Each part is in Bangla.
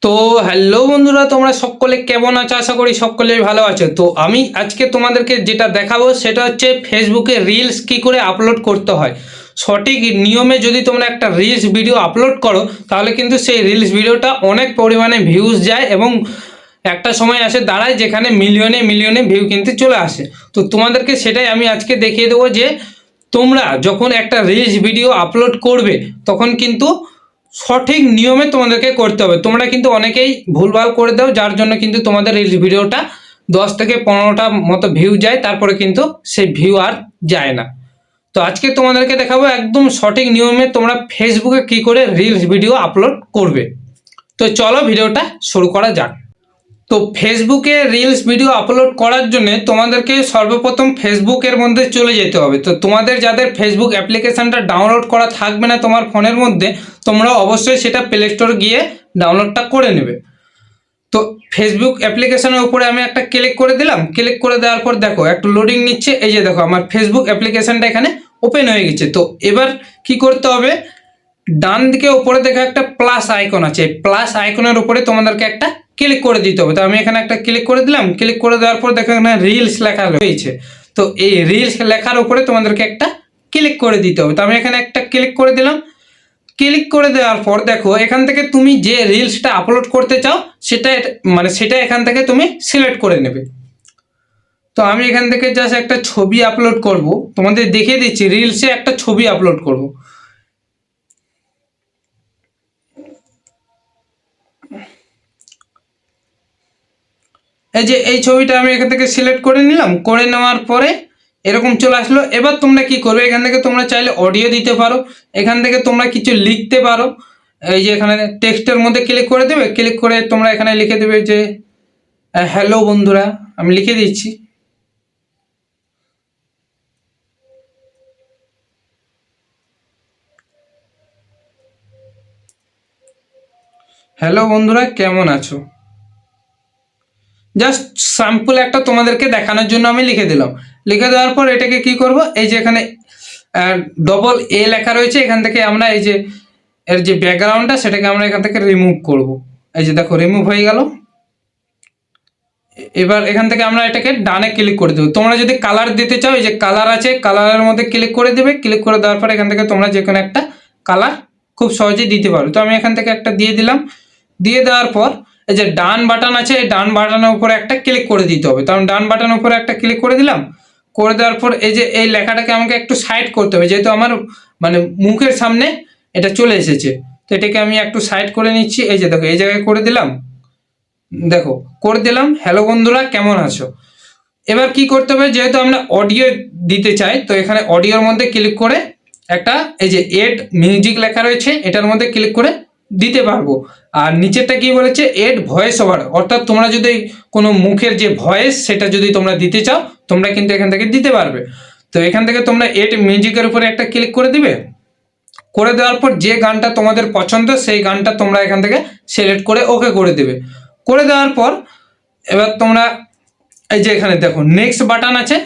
তো হ্যালো বন্ধুরা, তোমরা সকলে কেমন আছো? আশা করি সকলেই ভালো আছো। তো আমি আজকে তোমাদেরকে যেটা দেখাবো সেটা হচ্ছে ফেসবুকে রিলস কি করে আপলোড করতে হয়। সঠিক নিয়মে যদি তোমরা একটা রিলস ভিডিও আপলোড করো তাহলে কিন্তু সেই রিলস ভিডিওটা অনেক পরিমাণে ভিউজ যায় এবং একটা সময় আসে দাঁড়ায় যেখানে মিলিয়নে মিলিয়নে ভিউ কিন্তু চলে আসে। তো তোমাদেরকে সেটাই আমি আজকে দেখিয়ে দেবো যে তোমরা যখন একটা রিলস ভিডিও আপলোড করবে তখন কিন্তু সঠিক নিয়মে তোমাদেরকে করতে হবে। তোমরা কিন্তু অনেকেই ভুলভাল করে দাও, যার জন্য কিন্তু তোমাদের রিলস ভিডিওটা 10 থেকে 15টা মতো ভিউ যায়, তারপরে কিন্তু সেই ভিউ আর যায় না। তো আজকে তোমাদেরকে দেখাবো একদম সঠিক নিয়মে তোমরা ফেসবুকে কি করে রিলস ভিডিও আপলোড করবে। তো চলো ভিডিওটা শুরু করা যাক। তো ফেসবুকে রিলস ভিডিও আপলোড করার জন্য তোমাদেরকে সর্বপ্রথম ফেসবুকের মধ্যে চলে যেতে হবে। তো তোমাদের যাদের ফেসবুক অ্যাপ্লিকেশনটা ডাউনলোড করা থাকবে না তোমার ফোনের মধ্যে, তোমরা অবশ্যই সেটা প্লে স্টোর গিয়ে ডাউনলোডটা করে নেবে। তো ফেসবুক অ্যাপ্লিকেশনের উপরে আমি একটা ক্লিক করে দিলাম। ক্লিক করে দেওয়ার পর দেখো একটু লোডিং নিচ্ছে। এই যে দেখো আমার ফেসবুক অ্যাপ্লিকেশনটা এখানে ওপেন হয়ে গেছে। তো এবার কি করতে হবে, ডান দিকে উপরে দেখো একটা প্লাস আইকন আছে, প্লাস আইকনের উপরে তোমাদেরকে একটা ক্লিক করে দিতে হবে। তো আমি এখানে একটা ক্লিক করে দিলাম। ক্লিক করে দেওয়ার পর দেখো এখানে রিলস লেখা রয়েছে। তো এই রিলস লেখার উপরে তোমাদেরকে একটা ক্লিক করে দিতে হবে। তো আমি এখানে একটা ক্লিক করে দিলাম। ক্লিক করে দেওয়ার পর দেখো এখান থেকে তুমি যে রিলসটা আপলোড করতে চাও সেটা এখান থেকে তুমি সিলেক্ট করে নেবে। তো আমি এখান থেকে জাস্ট একটা ছবি আপলোড করব, তোমাদের দেখিয়ে দিচ্ছি রিলসে একটা ছবি আপলোড করব। এই যে এই ছবিটা আমি এখান থেকে সিলেক্ট করে নিলাম। করে নেওয়ার পরে এরকম চলে আসলো। এবার তোমরা কি করবে, এখান থেকে তোমরা চাইলে অডিও দিতে পারো, এখান থেকে তোমরা কিছু লিখতে পারো। এই যে এখানে টেক্সটের মধ্যে ক্লিক করে দেবে। ক্লিক করে তোমরা এখানে লিখে দেবে যে হ্যালো বন্ধুরা। আমি লিখে দিচ্ছি হ্যালো বন্ধুরা কেমন আছো। জাস্ট স্যাম্পল একটা তোমাদেরকে দেখানোর জন্য আমি লিখে দিলাম। লিখে দেওয়ার পর এটাকে কি করব, এই যে এখানে ডবল এ লেখা রয়েছে, এখান থেকে আমরা এই যে এর যে ব্যাকগ্রাউন্ডটা সেটাকে আমরা এখান থেকে রিমুভ করব। এই যে দেখো রিমুভ হয়ে গেল। এবার এখান থেকে আমরা এটাকে ডানে ক্লিক করে দেবো। তোমরা যদি কালার দিতে চাও, এই যে কালার আছে, কালারের মধ্যে ক্লিক করে দেবে। ক্লিক করে দেওয়ার পর এখান থেকে তোমরা যে কোনো একটা কালার খুব সহজেই দিতে পারো। তো আমি এখান থেকে একটা দিয়ে দিলাম। দিয়ে দেওয়ার পর এই যে ডান বাটন আছে, এই ডান বাটনের উপরে একটা ক্লিক করে দিতে হবে। তো আমি ডান বাটনের উপরে একটা ক্লিক করে দিলাম। করে দেওয়ার পর এই যে এই লেখাটাকে আমাকে একটু সাইড করতে হবে, যেহেতু আমার মুখের সামনে এটা চলে এসেছে। তো এটাকে আমি একটু সাইড করে নিচ্ছি। এই যে দেখো এই জায়গায় করে দিলাম। দেখো করে দিলাম হ্যালো বন্ধুরা কেমন আছো। এবার কি করতে হবে, যেহেতু আমরা অডিও দিতে চাই, তো এখানে অডিওর মধ্যে ক্লিক করে একটা এই যে এড মিউজিক লেখা রয়েছে এটার মধ্যে ক্লিক করে দিতে পারবো। আর নিচেরটা কি বলেছে, এড ভয়েস ওভার, অর্থাৎ তোমরা যদি কোনো মুখের যে ভয়েস সেটা যদি তোমরা দিতে চাও তোমরা কিন্তু এখান থেকে দিতে পারবে। তো এখান থেকে তোমরা এড মিউজিকের উপরে একটা ক্লিক করে দিবে। করে দেওয়ার পর যে গানটা তোমাদের পছন্দ সেই গানটা তোমরা এখান থেকে সিলেক্ট করে ওকে করে দেবে। করে দেওয়ার পর এবার তোমরা এই যে এখানে দেখো নেক্সট বাটন আছে।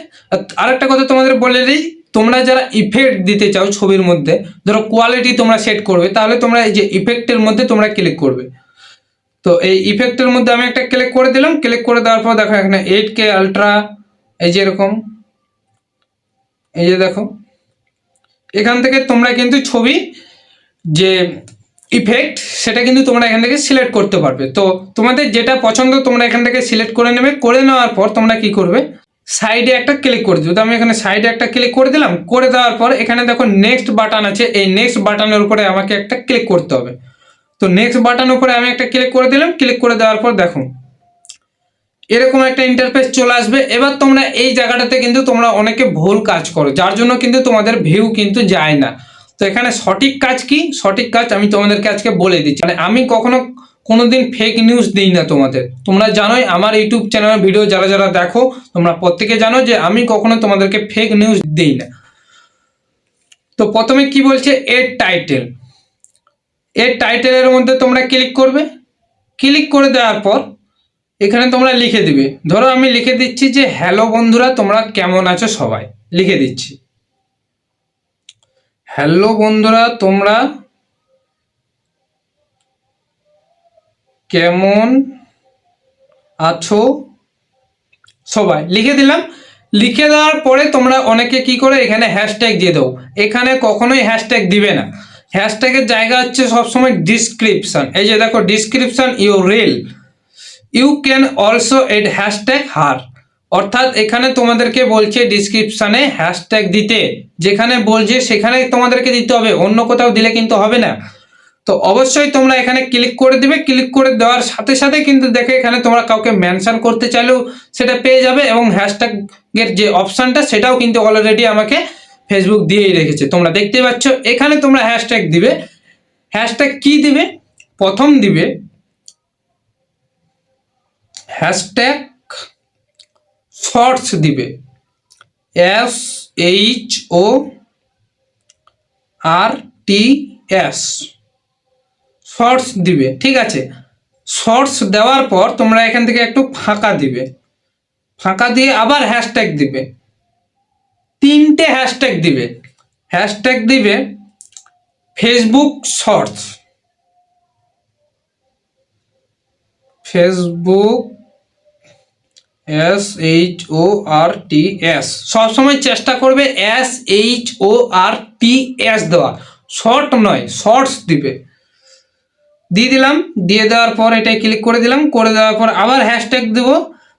আরেকটা কথা তোমাদের বলে দিই, তোমরা যারা ইফেক্ট দিতে চাও ছবির মধ্যে, ধরো কোয়ালিটি তোমরা সেট করবে, তাহলে তোমরা এই যে ইফেক্টের মধ্যে তোমরা ক্লিক করবে। তো এই ইফেক্টের মধ্যে আমি একটা ক্লিক করে দিলাম। ক্লিক করে দেওয়ার পর দেখো এখানে 8K আলট্রা, এই যে এরকম, এই যে দেখো এখান থেকে তোমরা কিন্তু ছবি যে ইফেক্ট সেটা কিন্তু তোমরা এখান থেকে সিলেক্ট করতে পারবে। তো তোমাদের যেটা পছন্দ তোমরা এখান থেকে সিলেক্ট করে নেবে। করে নেওয়ার পর তোমরা কি করবে, সাইডে একটা ক্লিক করে দেবে। তো আমি এখানে সাইডে একটা ক্লিক করে দিলাম। করে দেওয়ার পর এখানে দেখো নেক্সট বাটন আছে, এই নেক্সট বাটনের উপরে আমাকে একটা ক্লিক করতে হবে। তো নেক্সট বাটনের উপরে আমি একটা ক্লিক করে দিলাম। ক্লিক করে দেওয়ার পর দেখো এরকম একটা ইন্টারফেস চলে আসবে। এবার তোমরা এই জায়গাটাতে কিন্তু তোমরা অনেকে ভুল কাজ করো, যার জন্য কিন্তু তোমাদের ভিউ কিন্তু যায় না। তো এখানে সঠিক কাজ কি, সঠিক কাজ আমি তোমাদেরকে আজকে বলে দিচ্ছি। আমি কখনো কোনোদিন ফেক নিউজ দিই না তোমাদের। তোমরা জানোই আমার ইউটিউব চ্যানেলের ভিডিও যারা যারা দেখো তোমরা প্রত্যেকে জানো যে আমি কখনো তোমাদেরকে ফেক নিউজ দিই না। তো প্রথমে কি বলছে, এর টাইটেল, এর টাইটেলের মধ্যে তোমরা ক্লিক করবে। ক্লিক করে দেওয়ার পর এখানে তোমরা লিখে দিবে। ধরো আমি লিখে দিচ্ছি যে হ্যালো বন্ধুরা তোমরা কেমন আছো সবাই, লিখে দিচ্ছি হ্যালো বন্ধুরা তোমরা কেমন আছো সবাই লিখে দিলাম। লিখে দেওয়ার পরে তোমরা অনেকে কি করে এখানে হ্যাশট্যাগ দিয়ে দাও। এখানে কখনোই হ্যাশট্যাগ দিবে না, হ্যাশট্যাগের জায়গা হচ্ছে সবসময় ডিসক্রিপশন। এই যে দেখো description your reel, you can also add hashtag her. অর্থাৎ এখানে তোমাদেরকে বলছে ডিসক্রিপশনে হ্যাশট্যাগ দিতে, যেখানে বলছে সেখানে তোমাদেরকে দিতে হবে, অন্য কোথাও দিলে কিন্তু হবে না। তো অবশ্যই তোমরা এখানে ক্লিক করে দিবে। ক্লিক করে দেওয়ার সাথে সাথে কিন্তু দেখে এখানে তোমরা কাউকে মেনশন করতে চাইলেও সেটা পেয়ে যাবে, এবং হ্যাশট্যাগের যে অপশনটা সেটাও কিন্তু অলরেডি আমাকে ফেসবুক দিয়েই রেখেছে, তোমরা দেখতে পাচ্ছ। এখানে তোমরা হ্যাশট্যাগ দিবে। হ্যাশট্যাগ কি দিবে? প্রথম দিবে হ্যাশট্যাগ শর্টস দিবে, SHORTS শর্টস দিবে, ঠিক আছে। শর্টস দেওয়ার পর তোমরা এখান থেকে একটু ফাঁকা দিবে, ফাঁকা দিয়ে আবার হ্যাশট্যাগ দিবে, 3টে হ্যাশট্যাগ দিবে। হ্যাশট্যাগ দিবে ফেসবুক শর্টস, ফেসবুক SHORTS। সবসময় চেষ্টা করবে SHORTS দেওয়া, শর্ট নয়, শর্টস দিবে। দিয়ে দিলাম, দিয়ে দেওয়ার পর এটাই ক্লিক করে দিলাম। করে দেওয়ার পর আবার হ্যাশট্যাগ দেবো।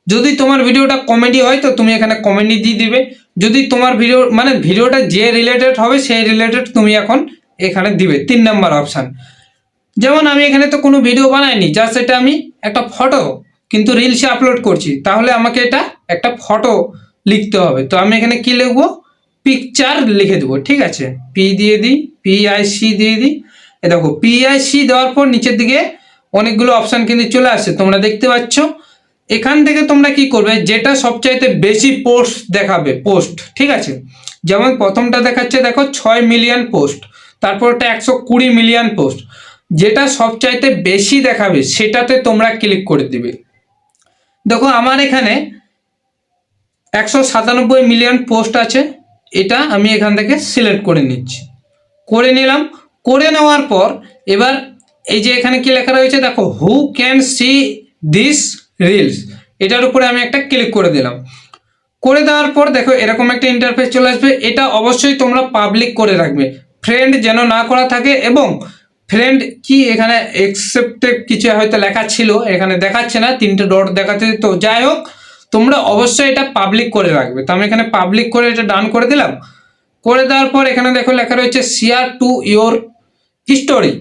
যদি তোমার ভিডিওটা কমেডি হয় তো তুমি এখানে কমেডি দিয়ে দিবে। যদি তোমার ভিডিও মানে ভিডিওটা যে রিলেটেড হবে সেই রিলেটেড তুমি এখন এখানে দিবে 3 নম্বর অপশান। যেমন আমি এখানে তো কোনো ভিডিও বানাইনি, জাস্ট এটা আমি একটা ফটো কিন্তু রিলসে আপলোড করছি, তাহলে আমাকে এটা একটা ফটো লিখতে হবে। তো আমি এখানে কি লিখবো? পিকচার লিখে দেবো, ঠিক আছে। পি দিয়ে দিই, PIC দিয়ে দিই। এ দেখো PIC দেওয়ার পর নিচের দিকে অনেকগুলো অপশান কিন্তু চলে আসছে, তোমরা দেখতে পাচ্ছ। এখান থেকে তোমরা কি করবে, যেটা সবচাইতে বেশি পোস্ট দেখাবে, পোস্ট, ঠিক আছে। যেমন প্রথমটা দেখাচ্ছে দেখো 6 মিলিয়ন পোস্ট, তারপরটা 120 মিলিয়ন পোস্ট। যেটা সবচাইতে বেশি দেখাবে সেটাতে তোমরা ক্লিক করে দিবে। দেখো আমার এখানে 197 মিলিয়ন পোস্ট আছে, এটা আমি এখান থেকে সিলেক্ট করে নিচ্ছি। করে নিলাম। করে নেওয়ার পর এবার এই যে এখানে কি লেখা রয়েছে দেখো, who can see this reels, এটার উপরে আমি একটা ক্লিক করে দিলাম। করে দেওয়ার পর দেখো এরকম একটা ইন্টারফেস চলে আসবে। এটা অবশ্যই তোমরা পাবলিক করে রাখবে, ফ্রেন্ড যেন না করা থাকে। এবং ফ্রেন্ড কি এখানে একসেপ্টেড কিছু হয়তো লেখা ছিল, এখানে দেখাচ্ছে না, 3টে ডট দেখাচ্ছে। তো যাই হোক, তোমরা অবশ্যই এটা পাবলিক করে রাখবে। তো আমি এখানে পাবলিক করে এটা ডান করে দিলাম। করে দেওয়ার পর এখানে দেখো লেখা রয়েছে শেয়ার টু ইয়োর হিস্টোরি।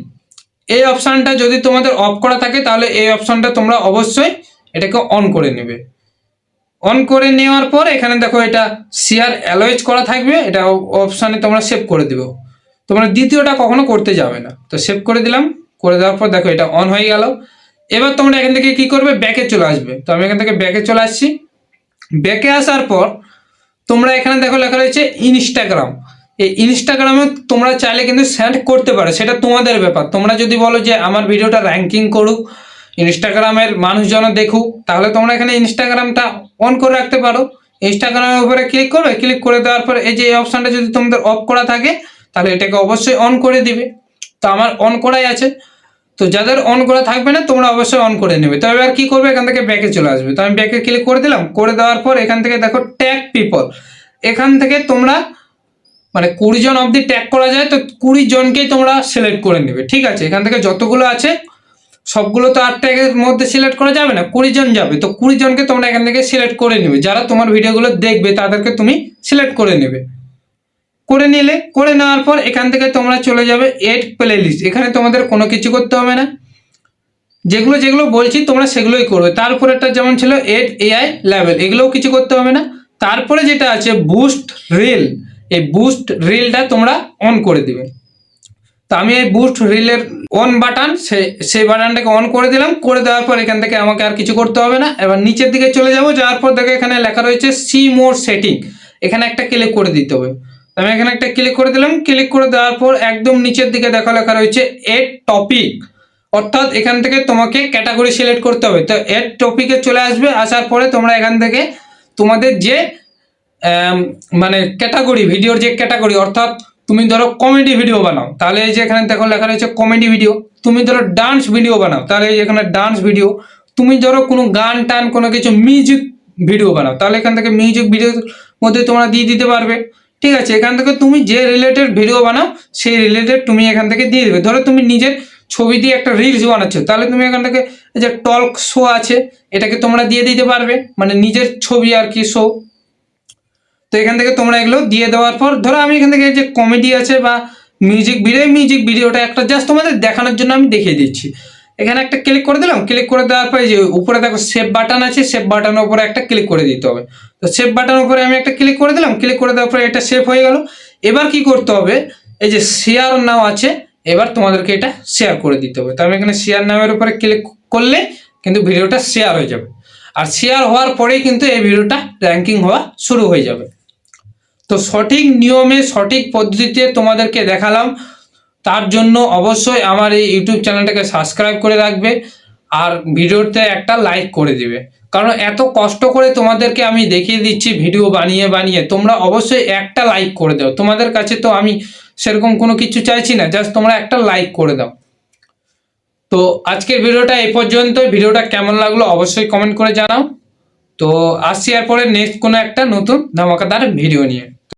এই অপশানটা যদি তোমাদের অফ করা থাকে তাহলে এই অপশানটা তোমরা অবশ্যই এটাকে অন করে নেবে। অন করে নেওয়ার পর এখানে দেখো এটা শেয়ার অ্যালোয়েজ করা থাকবে, এটা অপশানে তোমরা সেভ করে দিবে। তোমরা দ্বিতীয়টা কখনো করতে যাবে না। তো সেভ করে দিলাম। করে দেওয়ার পর দেখো এটা অন হয়ে গেল। এবার তোমরা এখান থেকে কি করবে, ব্যাকে চলে আসবে। তো আমি এখান থেকে ব্যাকে চলে আসছি। ব্যাকে আসার পর তোমরা এখানে দেখো লেখা রয়েছে ইনস্টাগ্রাম। এই ইনস্টাগ্রামে তোমরা চাইলে কিন্তু সেন্ড করতে পারো, সেটা তোমাদের ব্যাপার। তোমরা যদি বলো যে আমার ভিডিওটা র্যাঙ্কিং করুক, ইনস্টাগ্রামের মানুষজন দেখুক, তাহলে তোমরা এখানে ইনস্টাগ্রামটা অন করে রাখতে পারো। ইনস্টাগ্রামের উপরে ক্লিক করবে। ক্লিক করে দেওয়ার পর এই যে এই অপশানটা যদি তোমাদের অফ করা থাকে তাহলে এটাকে অবশ্যই অন করে দিবে। তো আমার অন করাই আছে। তো যাদের অন করা থাকবে না তোমরা অবশ্যই অন করে নেবে। তো এবার কি করবে, এখান থেকে ব্যাকে চলে আসবে। তো আমি ব্যাকে ক্লিক করে দিলাম। করে দেওয়ার পর এখান থেকে দেখো ট্যাগ পিপল, এখান থেকে তোমরা মানে 20 জন অবধি ট্যাগ করা যায়। তো 20 জনকেই তোমরা সিলেক্ট করে নেবে, ঠিক আছে। এখান থেকে যতগুলো আছে সবগুলো তো 8 ট্যাগের মধ্যে সিলেক্ট করা যাবে না, 20 জন যাবে। তো 20 জনকে তোমরা এখান থেকে সিলেক্ট করে নেবে, যারা তোমার ভিডিওগুলো দেখবে তাদেরকে তুমি সিলেক্ট করে নেবে। করে নিলে, করে নেওয়ার পর এখান থেকে তোমরা চলে যাবে এড প্লেলিস্ট। এখানে তোমাদের কোনো কিছু করতে হবে না, যেগুলো যেগুলো বলছি তোমরা সেগুলোই করবে। তারপরে একটা যেমন ছিল এড AI লেভেল, এগুলোও কিছু করতে হবে না। তারপরে যেটা আছে বুস্ট রিল, এই বুস্ট রিলটা তোমরা অন করে দিবে। তো আমি এই বুস্ট রিলের অন বাটন, সেই বাটনটাকে অন করে দিলাম। করে দেওয়ার পর এখান থেকে আমাকে আর কিছু করতে হবে না। এবার নিচের দিকে চলে যাব। যাওয়ার পর দেখো এখানে লেখা রয়েছে সি মোর সেটিং, এখানে একটা ক্লিক করে দিতে হবে। আমি এখানে একটা ক্লিক করে দিলাম। ক্লিক করে দেওয়ার পর একদম নিচের দিকে দেখা লেখা রয়েছে এড টপিক, অর্থাৎ এখান থেকে তোমাকে ক্যাটাগরি সিলেক্ট করতে হবে। তো এড টপিকে চলে আসবে। আসার পরে তোমরা এখান থেকে তোমাদের যে মানে ক্যাটাগরি, ভিডিওর যে ক্যাটাগরি, অর্থাৎ তুমি ধরো কমেডি ভিডিও বানাও, তাহলে এই যে এখানে দেখো লেখা রয়েছে কমেডি ভিডিও, তুমি ধরো ডান্স ভিডিও বানাও, তাহলে এখানে ডান্স ভিডিও, তুমি ধরো কোনো গান টান কোনো কিছু মিউজিক ভিডিও বানাও, তাহলে এখান থেকে মিউজিক ভিডিওর মধ্যে তোমরা দিয়ে দিতে পারবে। ঠিক আছে, এখান থেকে তুমি যে রিলেটেড ভিডিও বানাও সেই রিলেটেড তুমি এখান থেকে দিয়ে দেবে। ধরো তুমি নিজের ছবি দিয়ে একটা রিলস বানাচ্ছো, তাহলে তুমি এখান থেকে যে টক শো আছে এটাকে তোমরা দিয়ে দিতে পারবে, মানে নিজের ছবি আর কি শো। তো এখান থেকে তোমরা এগুলো দিয়ে দেওয়ার পর ধরো আমি এখান থেকে যে কমেডি আছে বা মিউজিক ভিডিওটা একটা জাস্ট তোমাদের দেখানোর জন্য আমি দেখিয়ে দিচ্ছি। এখানে একটা ক্লিক করে দিলাম, ক্লিক করে দেওয়ার পরে যে উপরে দেখো সেভ বাটন আছে, সেভ বাটনের উপরে একটা ক্লিক করে দিতে হবে। তো সেভ বাটনের উপরে আমি একটা ক্লিক করে দিলাম, ক্লিক করে দেওয়ার পরে এটা সেভ হয়ে গেল। এবার কি করতে হবে, এই যে শেয়ার নাও আছে, এবার তোমাদেরকে এটা শেয়ার করে দিতে হবে। তো আমি এখানে শেয়ার নামের উপরে ক্লিক করলে কিন্তু ভিডিওটা শেয়ার হয়ে যাবে, আর শেয়ার হওয়ার পরেই কিন্তু এই ভিডিওটা র্যাঙ্কিং হওয়া শুরু হয়ে যাবে। তো সঠিক নিয়মে সঠিক পদ্ধতিতে তোমাদেরকে দেখালাম, তার জন্য অবশ্যই আমার এই ইউটিউব চ্যানেলটাকে সাবস্ক্রাইব করে রাখবে আর ভিডিওতে একটা লাইক করে দিবে, কারণ এত কষ্ট করে তোমাদেরকে আমি দেখিয়ে দিচ্ছি ভিডিও বানিয়ে বানিয়ে, তোমরা অবশ্যই একটা লাইক করে দাও। তোমাদের কাছে তো আমি সেরকম কোনো কিছু চাইছি না, জাস্ট তোমরা একটা লাইক করে দাও। তো আজকের ভিডিওটা এই পর্যন্ত। ভিডিওটা কেমন লাগলো অবশ্যই কমেন্ট করে জানাও। তো আসছি এরপরে নেক্সট কোনো একটা নতুন ধামাকাদার ভিডিও নিয়ে।